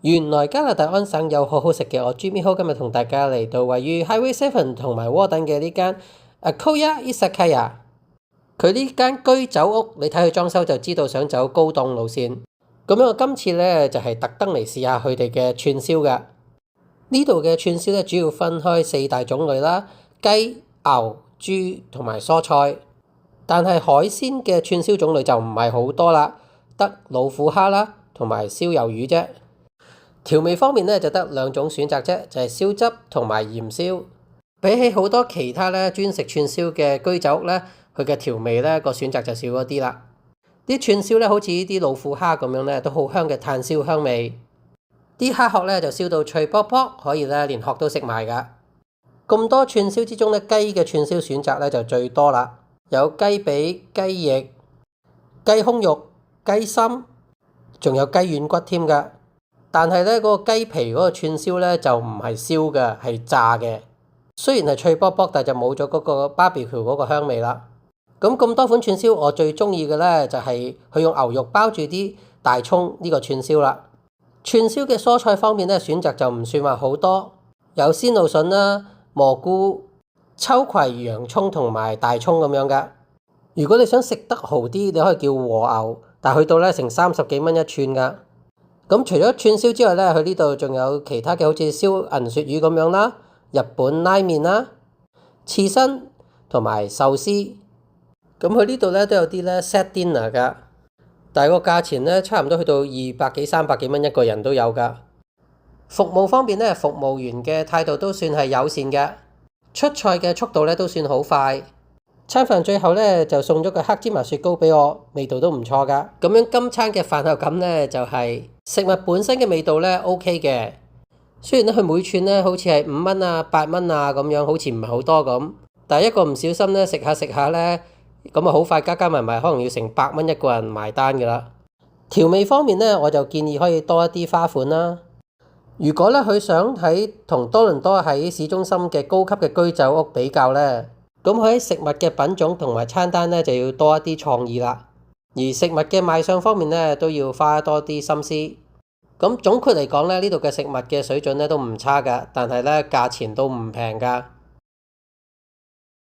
原來加拿大安省有好好食嘅，我 Jimmy Ho 今日同大家嚟到位於 Highway 7同埋窩等嘅呢間 Akoya Izakaya。佢呢間居酒屋，你睇佢裝修就知道想走高檔路線。咁樣我今次呢，就係特登嚟試下佢哋嘅串燒㗎。呢度嘅串燒咧主要分開4大種類啦，雞、牛、豬同埋蔬菜。但係海鮮嘅串燒種類就唔係好多啦，得老虎蝦啦同埋燒魷魚啫。調味方面咧就得2種選擇啫，就係燒汁同埋鹽燒。比起好多其他咧專食串燒嘅居酒屋咧，佢嘅調味咧個選擇就少咗啲啦。啲串燒咧好似呢啲老虎蝦咁樣咧，都好香嘅炭燒香味。啲蝦殼咧就燒到脆卜卜，可以咧連殼都食埋㗎。咁多串燒之中咧，雞嘅串燒選擇咧就最多啦，有雞髀、雞翼、雞胸肉、雞心，仲有雞軟骨添㗎。但係咧嗰個雞皮嗰個串燒咧就唔係燒嘅，係炸嘅。雖然係脆卜卜，但就冇咗嗰個 barbecue 嗰個香味啦。咁多款串燒，我最中意嘅咧就係佢用牛肉包住啲大葱呢個串燒啦。串燒嘅蔬菜方面咧，選擇就唔算話好多，有鮮露筍啦、蘑菇、秋葵、洋葱同埋大葱咁樣噶。如果你想食得豪啲，你可以叫和牛，但去到咧成30幾蚊一串噶。咁除咗串燒之外咧，佢呢度仲有其他嘅，好似燒銀鱈魚咁樣啦、日本拉麵啦、刺身同埋壽司。咁佢呢度咧都有啲咧 set dinner 噶。但係個價錢咧，差唔多去到200幾、300幾蚊一個人都有㗎。服務方面咧，服務員嘅態度都算係友善嘅，出菜嘅速度咧都算好快。餐飯最後咧就送咗個黑芝麻雪糕俾我，味道都唔錯㗎。咁樣今餐嘅飯後感咧就係食物本身嘅味道咧 OK 嘅。雖然咧佢每串咧好似係5蚊啊、8蚊啊咁樣，好似唔係好多咁，但係一個唔小心咧食下咧。咁啊，好快加埋，可能要成100蚊一個人埋單㗎啦。調味方面咧，我就建議可以多一啲花款啦。如果咧佢想喺同多倫多喺市中心嘅高級嘅居酒屋比較咧，咁佢喺食物嘅品種同埋餐單咧就要多一啲創意啦。而食物嘅賣相方面咧都要花多啲心思。咁總括嚟講咧，呢度嘅食物嘅水準咧都唔差㗎，但係咧價錢都唔平㗎。